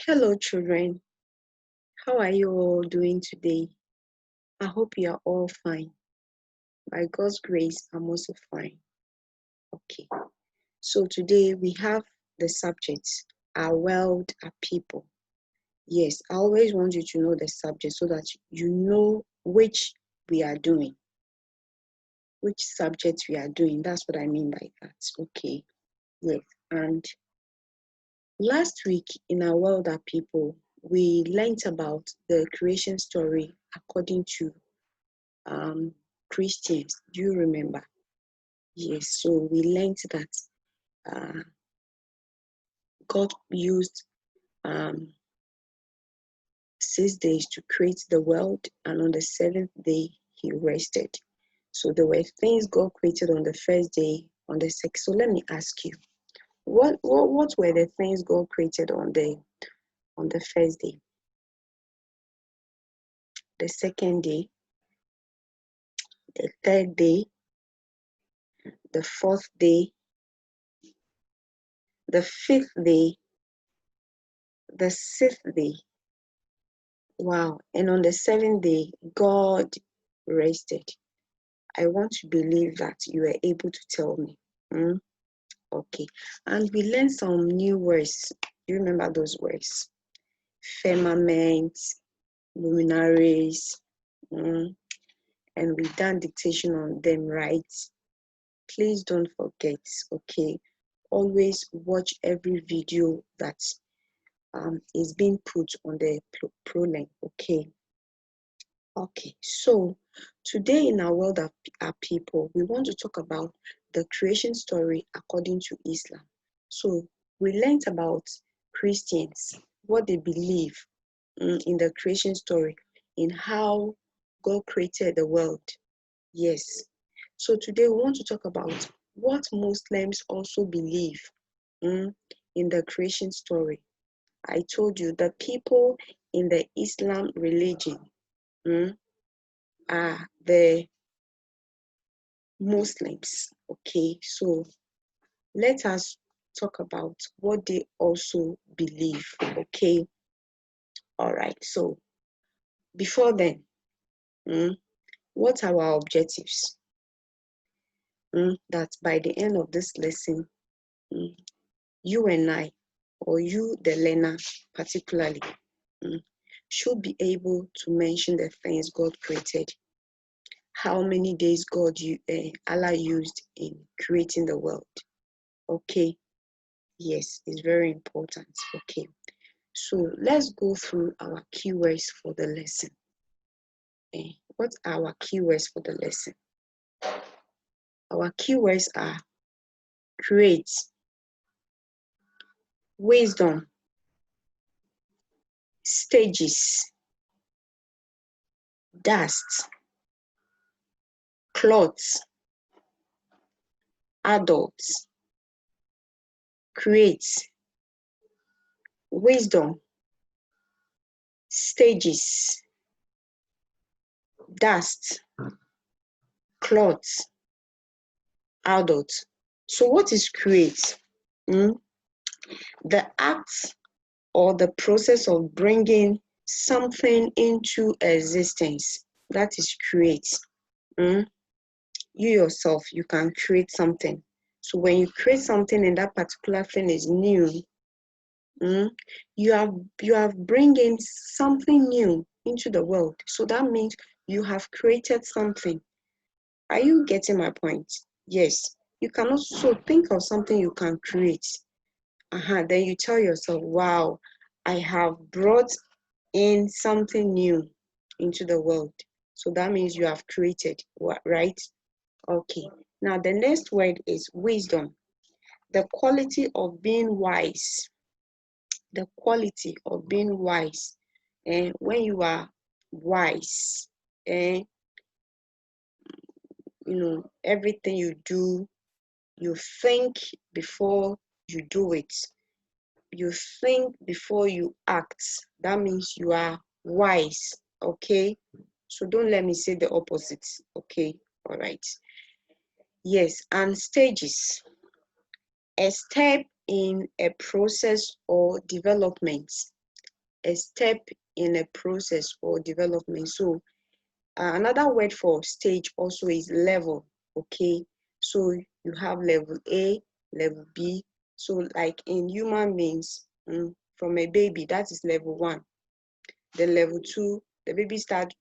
Hello, children. How are you all doing today? I hope you are all fine. By God's grace, I'm also fine. Okay. So today we have the subject, our world, our people. Yes, I always want you to know the subject so that you know which we are doing, which subject we are doing. That's what I mean by that. Okay. Yes. And last week in our world, our people, we learned about the creation story according to Christians. Do you remember? Yes, so we learned that God used 6 days to create the world, and on the seventh day, He rested. So there were things God created on the first day, on the second. So let me ask you, what were the things God created on the first day, the second day, the third day, the fourth day, the fifth day, the sixth day? Wow. And on the seventh day, God rested. I want to believe that you were able to tell me. Okay. And we learned some new words. Do you remember those words? Firmament, luminaries, and we done dictation on them, right? Please don't forget, okay? Always watch every video that is being put on the ProLink, okay? Okay, so today in our world of our people, we want to talk about the creation story according to Islam. So we learned about Christians, what they believe in the creation story, in how God created the world. Yes. So today we want to talk about what Muslims also believe in the creation story. I told you the people in the Islam religion are the Muslims. Okay, so let us talk about what they also believe. Okay, all right. So before then, what are our objectives? That by the end of this lesson, you and I, or you, the learner, particularly, should be able to mention the things God created. How many days Allah used in creating the world. Okay, yes, it's very important. Okay, so let's go through our keywords for the lesson. What are our keywords for the lesson? Our keywords are create, wisdom, stages, dust, clothes, adults, create, wisdom, stages, dust, clothes, adults. So what is create? The act or the process of bringing something into existence. That is create. You yourself, you can create something. So when you create something and that particular thing is new, you have bringing something new into the world. So that means you have created something. Are you getting my point? Yes. You can also think of something you can create. Then you tell yourself, wow, I have brought in something new into the world. So that means you have created, right? Okay. Now the next word is wisdom. The quality of being wise. The quality of being wise. And when you are wise, and everything you do, you think before you do it. You think before you act. That means you are wise. Okay, so don't let me say the opposite. Okay, all right. Yes, and stages. A step in a process or development. A step in a process or development. So another word for stage also is level. Okay, so you have level A, level B. So like in human beings, from a baby, that is level 1. Then level 2, the baby start,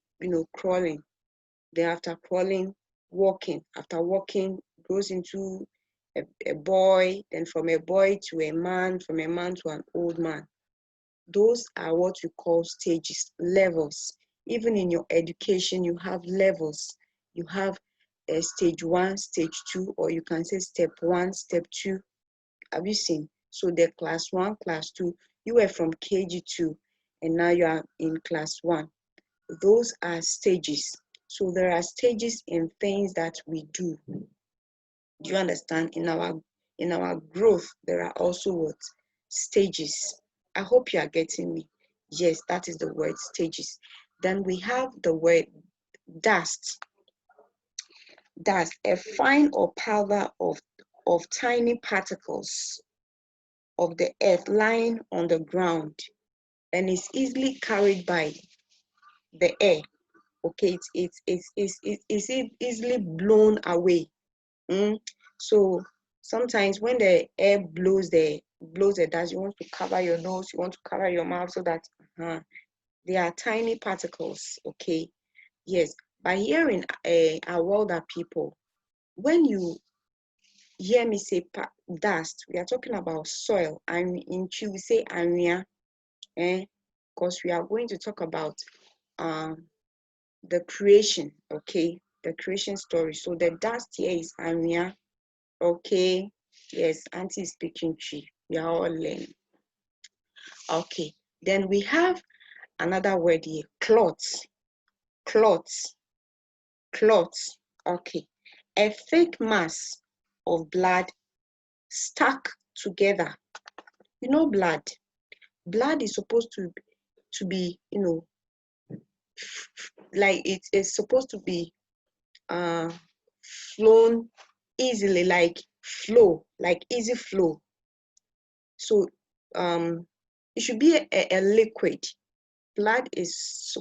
crawling. Then after crawling, walking. After walking, goes into a boy. Then from a boy to a man, from a man to an old man. Those are what we call stages, levels. Even in your education, you have levels. You have stage 1, stage 2, or you can say step 1, step 2. Have you seen? So the class 1, class 2, you were from KG2, and now you are in class 1. Those are stages. So there are stages in things that we do. Do you understand? In our growth, there are also what? Stages. I hope you are getting me. Yes, that is the word, stages. Then we have the word dust. Dust, a fine or powder of tiny particles of the earth lying on the ground and is easily carried by the air. Okay, it's easily blown away. So sometimes when the air blows the dust, you want to cover your nose, you want to cover your mouth so that they are tiny particles. Okay, yes. But here in our world of people, when you hear me say dust, we are talking about soil, and in Chi we say area, because we are going to talk about the creation. Okay, the creation story. So the dust here is area. Okay, yes, Auntie is speaking Chi. We are all learning. Okay, then we have another word here, clots. Clots. Clots. Okay, a thick mass of blood stuck together. You know, blood is supposed to be, like it is supposed to be flown easily, like easy flow. So it should be a liquid. Blood is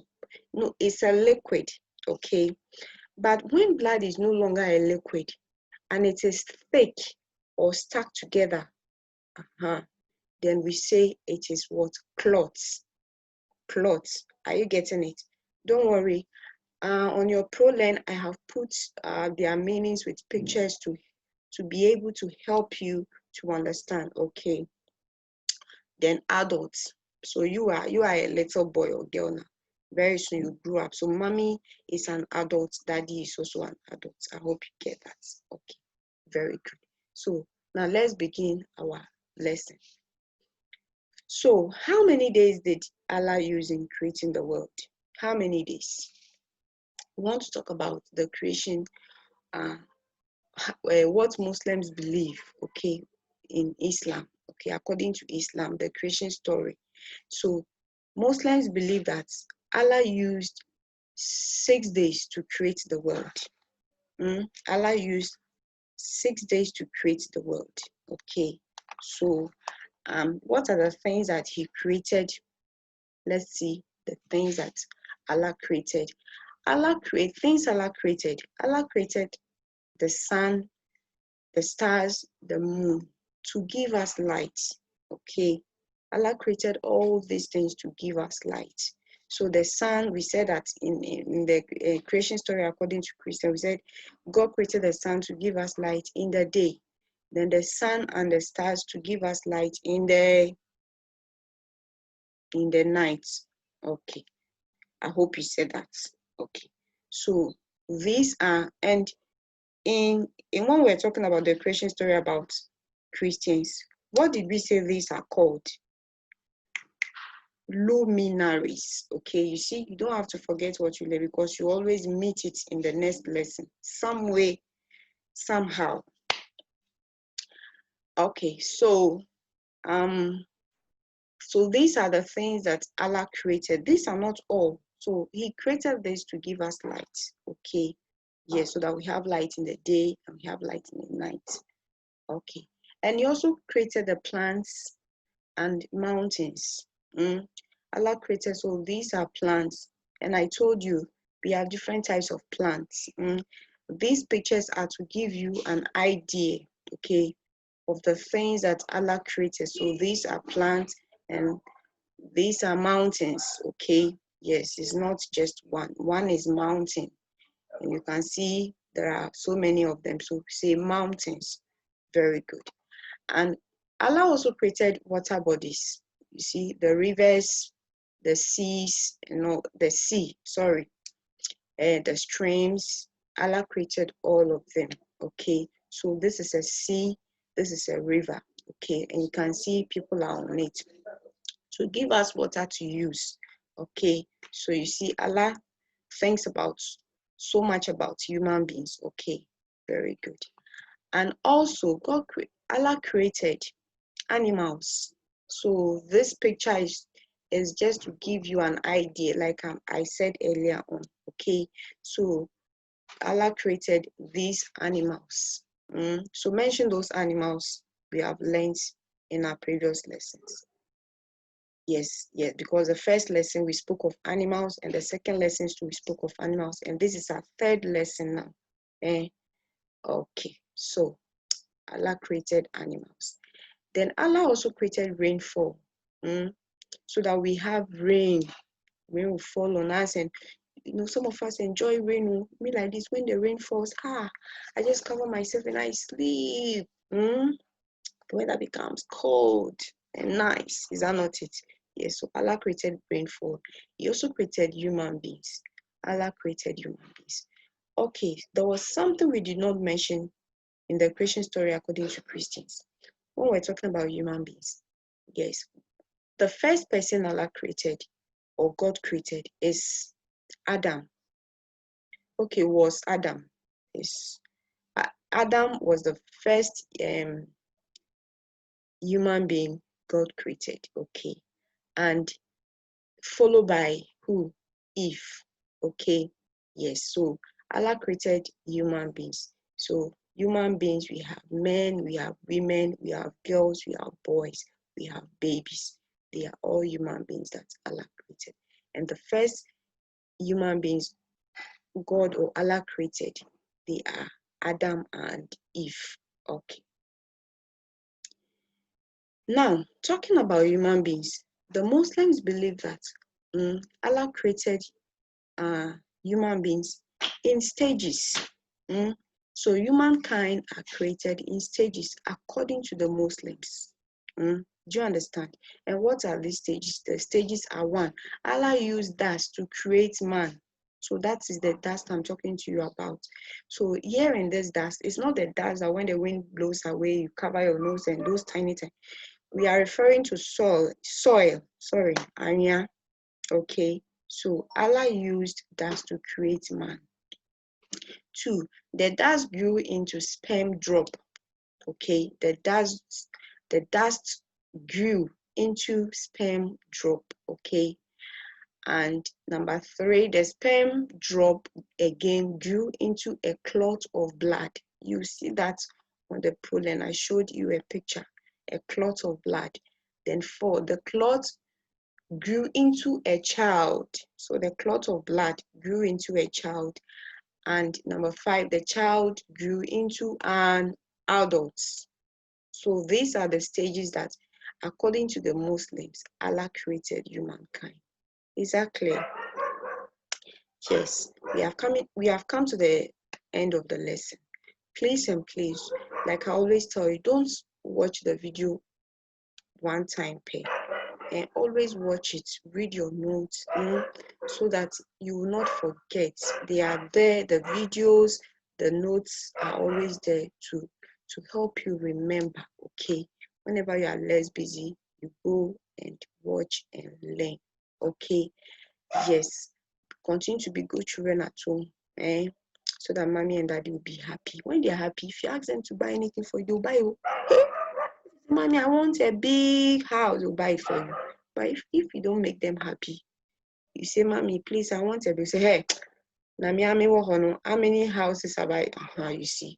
it's a liquid. Okay, but when blood is no longer a liquid and it is thick or stuck together, then we say it is what? Clots. Clots. Are you getting it? Don't worry. On your ProLearn, I have put their meanings with pictures to be able to help you to understand. Okay. Then adults. So you are a little boy or girl now. Very soon you grew up. So mommy is an adult, daddy is also an adult. I hope you get that. Okay. Very good. So now let's begin our lesson. So how many days did Allah use in creating the world? How many days? We want to talk about the creation, what Muslims believe, okay, in Islam, okay, according to Islam, the creation story. So Muslims believe that Allah used 6 days to create the world. Allah used 6 days to create the world. Okay, so what are the things that he created? Let's see the things that Allah created. Allah created the sun, the stars, the moon to give us light. Okay, Allah created all these things to give us light. So the sun, we said that in the creation story according to Christian, we said God created the sun to give us light in the day, then the sun and the stars to give us light in the night. Okay, I hope you said that. Okay, so these are, and in when we're talking about the creation story about Christians, what did we say these are called? Luminaries. Okay, you see, you don't have to forget what you learn because you always meet it in the next lesson, some way, somehow. Okay, so so these are the things that Allah created. These are not all. So he created this to give us light. Okay, yes, so that we have light in the day and we have light in the night. Okay, And He also created the plants and mountains. Allah created, so these are plants. And I told you, we have different types of plants. These pictures are to give you an idea, okay, of the things that Allah created. So these are plants and these are mountains, okay. Yes, it's not just one. One is mountain, and you can see there are so many of them. So say mountains. Very good. And Allah also created water bodies. You see the rivers, the seas, the sea, sorry, the streams. Allah created all of them, okay. So this is a sea, this is a river, okay, and you can see people are on it to give us water to use, okay. So you see, Allah thinks about so much about human beings, okay. Very good. And also Allah created animals. So this picture is just to give you an idea, like I said earlier on, okay. So Allah created these animals. So mention those animals we have learned in our previous lessons. Yes, because the first lesson we spoke of animals, and the second lesson we spoke of animals, and this is our third lesson now. Okay, so Allah created animals. Then Allah also created rainfall, so that we have rain. Rain will fall on us, and some of us enjoy rain. Me like this, when the rain falls, I just cover myself and I sleep. The weather becomes cold and nice. Is that not it? Yes, so Allah created rainfall. He also created human beings. Allah created human beings. Okay, there was something we did not mention in the creation story according to Christians. When we're talking about human beings, yes, the first person Allah created or God created is Adam. Okay, was Adam. Yes. Adam was the first human being God created. Okay. And followed by who? Eve. Okay. Yes. So Allah created human beings. So human beings, we have men, we have women, we have girls, we have boys, we have babies. They are all human beings that Allah created. And the first human beings God or Allah created, they are Adam and Eve. Okay. Now, talking about human beings, the Muslims believe that Allah created human beings in stages. So humankind are created in stages according to the Muslims. Do you understand? And what are these stages? The stages are: one, Allah used dust to create man. So that is the dust I'm talking to you about. So here in this dust, it's not the dust that when the wind blows away, you cover your nose and those tiny. We are referring to soil, sorry, Anya. Okay, so Allah used dust to create man. 2, the dust grew into sperm drop. Okay, the dust grew into sperm drop. Okay, and number 3, the sperm drop again grew into a clot of blood. You see that on the proline. I showed you a picture, a clot of blood. Then 4, the clot grew into a child. So the clot of blood grew into a child. And number 5, the child grew into an adult. So these are the stages that, according to the Muslims, Allah created humankind. Is that clear? Yes, we have come to the end of the lesson. Please and please, like I always tell you, don't watch the video one time per. And always watch it, read your notes, so that you will not forget. They are there, the videos, the notes are always there to help you remember. Okay, whenever you are less busy, you go and watch and learn. Okay, yes, continue to be good children at home, so that mommy and daddy will be happy. When they're happy, if you ask them to buy anything for you, they'll buy you. Mommy, I want a big house, they'll buy it for you. But if you don't make them happy, you say, Mommy, please, I want a big. Say, hey, how many houses have I? You see.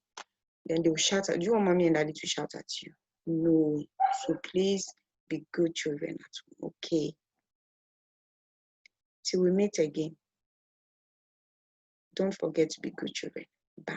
Then they will shout at you. Do you want mommy and daddy to shout at you? No. So please be good children at home. Okay. Till we meet again. Don't forget to be good children. Bye.